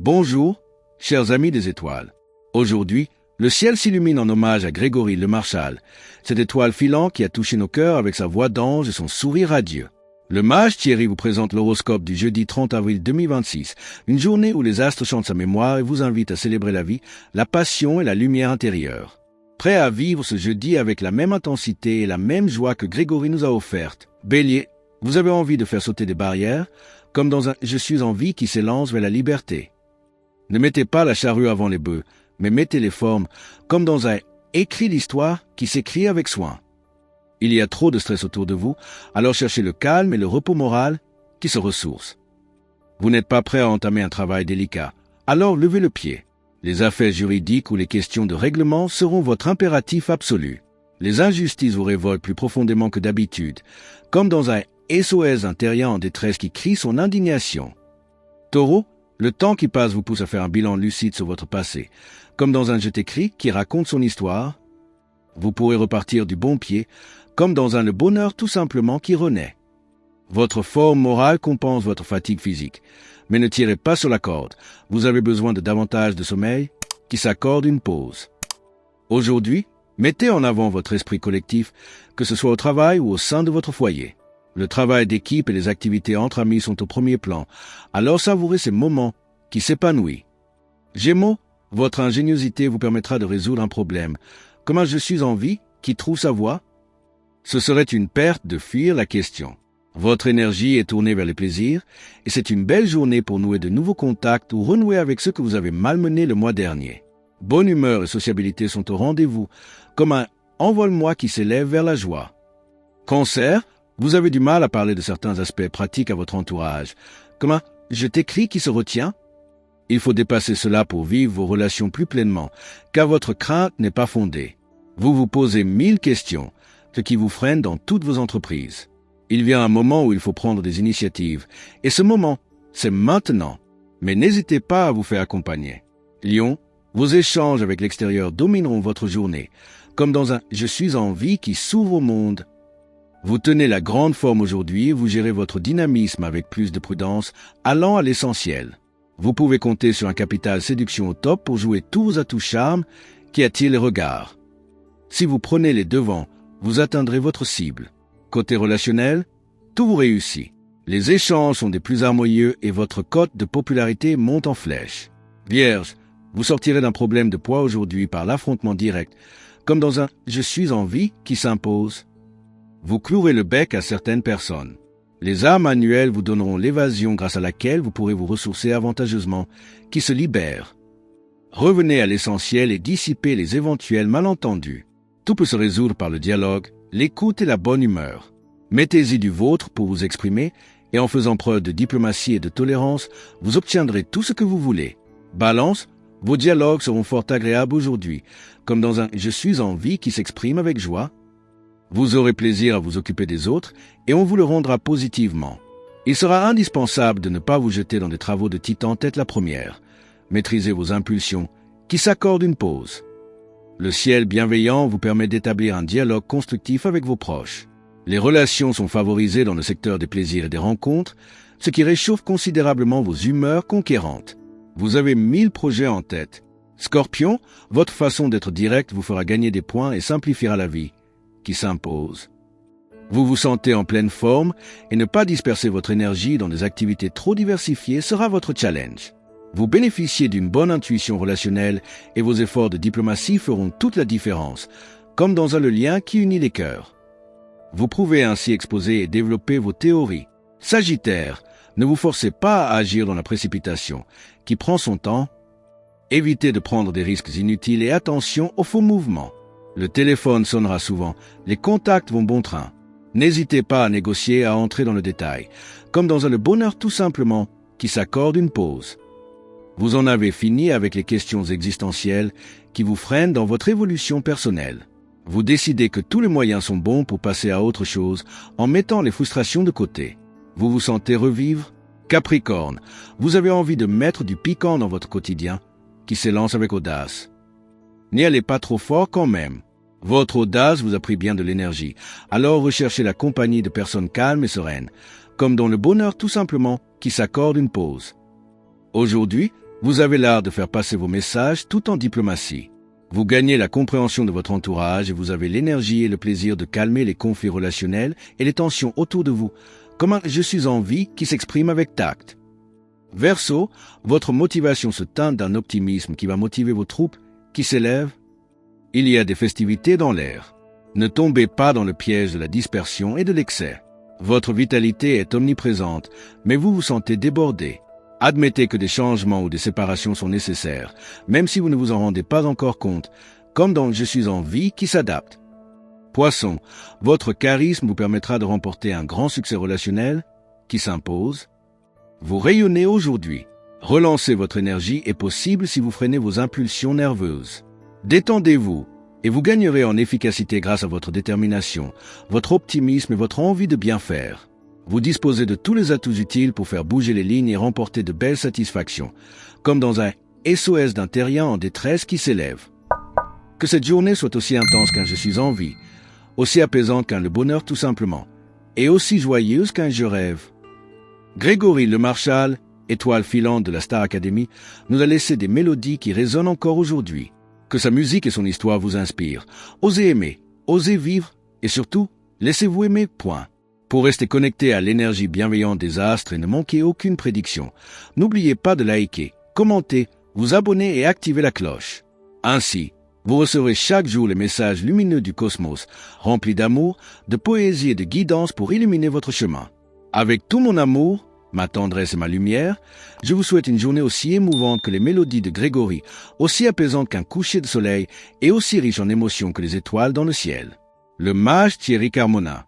Bonjour, chers amis des étoiles. Aujourd'hui, le ciel s'illumine en hommage à Grégory Le Marchal, cette étoile filante qui a touché nos cœurs avec sa voix d'ange et son sourire radieux. Le mage Thierry vous présente l'horoscope du jeudi 30 avril 2026, une journée où les astres chantent sa mémoire et vous invitent à célébrer la vie, la passion et la lumière intérieure. Prêt à vivre ce jeudi avec la même intensité et la même joie que Grégory nous a offerte. Bélier, vous avez envie de faire sauter des barrières, comme dans un « Je suis en vie » qui s'élance vers la liberté. Ne mettez pas la charrue avant les bœufs, mais mettez les formes, comme dans un « Écrit l'histoire » qui s'écrit avec soin. Il y a trop de stress autour de vous, alors cherchez le calme et le repos moral qui se ressourcent. Vous n'êtes pas prêt à entamer un travail délicat, alors levez le pied. Les affaires juridiques ou les questions de règlement seront votre impératif absolu. Les injustices vous révoltent plus profondément que d'habitude, comme dans un SOS intérieur en détresse qui crie son indignation. Taureau, le temps qui passe vous pousse à faire un bilan lucide sur votre passé, comme dans un Je t'écris qui raconte son histoire. Vous pourrez repartir du bon pied, comme dans un Le bonheur tout simplement qui renaît. Votre forme morale compense votre fatigue physique, mais ne tirez pas sur la corde. Vous avez besoin de davantage de sommeil qui s'accorde une pause. Aujourd'hui, mettez en avant votre esprit collectif, que ce soit au travail ou au sein de votre foyer. Le travail d'équipe et les activités entre amis sont au premier plan, alors savourez ces moments qui s'épanouissent. Gémeaux, votre ingéniosité vous permettra de résoudre un problème, comme un « Je suis en vie » qui trouve sa voie. Ce serait une perte de fuir la question. Votre énergie est tournée vers les plaisirs, et c'est une belle journée pour nouer de nouveaux contacts ou renouer avec ceux que vous avez malmenés le mois dernier. Bonne humeur et sociabilité sont au rendez-vous, comme un « envole-moi » qui s'élève vers la joie. Cancer, vous avez du mal à parler de certains aspects pratiques à votre entourage, comme un « je t'écris » qui se retient. Il faut dépasser cela pour vivre vos relations plus pleinement, car votre crainte n'est pas fondée. Vous vous posez 1000 questions, ce qui vous freine dans toutes vos entreprises. Il vient un moment où il faut prendre des initiatives, et ce moment, c'est maintenant. Mais n'hésitez pas à vous faire accompagner. Lion, vos échanges avec l'extérieur domineront votre journée, comme dans un « Je suis en vie » qui s'ouvre au monde. Vous tenez la grande forme aujourd'hui et vous gérez votre dynamisme avec plus de prudence, allant à l'essentiel. Vous pouvez compter sur un capital séduction au top pour jouer tous vos atouts charme qui attirent les regards. Si vous prenez les devants, vous atteindrez votre cible. Côté relationnel, tout vous réussit. Les échanges sont des plus harmonieux et votre cote de popularité monte en flèche. Vierge, vous sortirez d'un problème de poids aujourd'hui par l'affrontement direct, comme dans un « Je suis en vie » qui s'impose. Vous clouerez le bec à certaines personnes. Les arts manuels vous donneront l'évasion grâce à laquelle vous pourrez vous ressourcer avantageusement, qui se libère. Revenez à l'essentiel et dissipez les éventuels malentendus. Tout peut se résoudre par le dialogue, l'écoute et la bonne humeur. Mettez-y du vôtre pour vous exprimer et en faisant preuve de diplomatie et de tolérance, vous obtiendrez tout ce que vous voulez. Balance, vos dialogues seront fort agréables aujourd'hui, comme dans un « Je suis en vie » qui s'exprime avec joie. Vous aurez plaisir à vous occuper des autres et on vous le rendra positivement. Il sera indispensable de ne pas vous jeter dans des travaux de titan tête la première. Maîtrisez vos impulsions qui s'accordent une pause. Le ciel bienveillant vous permet d'établir un dialogue constructif avec vos proches. Les relations sont favorisées dans le secteur des plaisirs et des rencontres, ce qui réchauffe considérablement vos humeurs conquérantes. Vous avez 1000 projets en tête. Scorpion, votre façon d'être direct vous fera gagner des points et simplifiera la vie qui s'impose. Vous vous sentez en pleine forme et ne pas disperser votre énergie dans des activités trop diversifiées sera votre challenge. Vous bénéficiez d'une bonne intuition relationnelle et vos efforts de diplomatie feront toute la différence, comme dans le lien qui unit les cœurs. Vous pouvez ainsi exposer et développer vos théories. Sagittaire, ne vous forcez pas à agir dans la précipitation, qui prend son temps. Évitez de prendre des risques inutiles et attention aux faux mouvements. Le téléphone sonnera souvent, les contacts vont bon train. N'hésitez pas à négocier, à entrer dans le détail, comme dans Le bonheur tout simplement, qui s'accorde une pause. Vous en avez fini avec les questions existentielles qui vous freinent dans votre évolution personnelle. Vous décidez que tous les moyens sont bons pour passer à autre chose en mettant les frustrations de côté. Vous vous sentez revivre? Capricorne, vous avez envie de mettre du piquant dans votre quotidien, qui s'élance avec audace. N'y allez pas trop fort quand même. Votre audace vous a pris bien de l'énergie, alors recherchez la compagnie de personnes calmes et sereines, comme dans Le bonheur tout simplement, qui s'accorde une pause. Aujourd'hui, Vous avez l'art de faire passer vos messages tout en diplomatie. Vous gagnez la compréhension de votre entourage et vous avez l'énergie et le plaisir de calmer les conflits relationnels et les tensions autour de vous, comme un « je suis en vie » qui s'exprime avec tact. Verseau, votre motivation se teinte d'un optimisme qui va motiver vos troupes qui s'élèvent. Il y a des festivités dans l'air. Ne tombez pas dans le piège de la dispersion et de l'excès. Votre vitalité est omniprésente, mais vous vous sentez débordé. Admettez que des changements ou des séparations sont nécessaires, même si vous ne vous en rendez pas encore compte, comme dans « Je suis en vie » qui s'adapte. Poisson, votre charisme vous permettra de remporter un grand succès relationnel qui s'impose. Vous rayonnez aujourd'hui. Relancer votre énergie est possible si vous freinez vos impulsions nerveuses. Détendez-vous et vous gagnerez en efficacité grâce à votre détermination, votre optimisme et votre envie de bien faire. Vous disposez de tous les atouts utiles pour faire bouger les lignes et remporter de belles satisfactions, comme dans un SOS d'un terrien en détresse qui s'élève. Que cette journée soit aussi intense qu'un « je suis en vie », aussi apaisante qu'un « le bonheur tout simplement », et aussi joyeuse qu'un « je rêve ». Grégory Le Marchal, étoile filante de la Star Academy, nous a laissé des mélodies qui résonnent encore aujourd'hui. Que sa musique et son histoire vous inspirent. Osez aimer, osez vivre et surtout, laissez-vous aimer, point. Pour rester connecté à l'énergie bienveillante des astres et ne manquer aucune prédiction, n'oubliez pas de liker, commenter, vous abonner et activer la cloche. Ainsi, vous recevrez chaque jour les messages lumineux du cosmos, remplis d'amour, de poésie et de guidance pour illuminer votre chemin. Avec tout mon amour, ma tendresse et ma lumière, je vous souhaite une journée aussi émouvante que les mélodies de Grégory, aussi apaisante qu'un coucher de soleil et aussi riche en émotions que les étoiles dans le ciel. Le mage Thierry Carmona.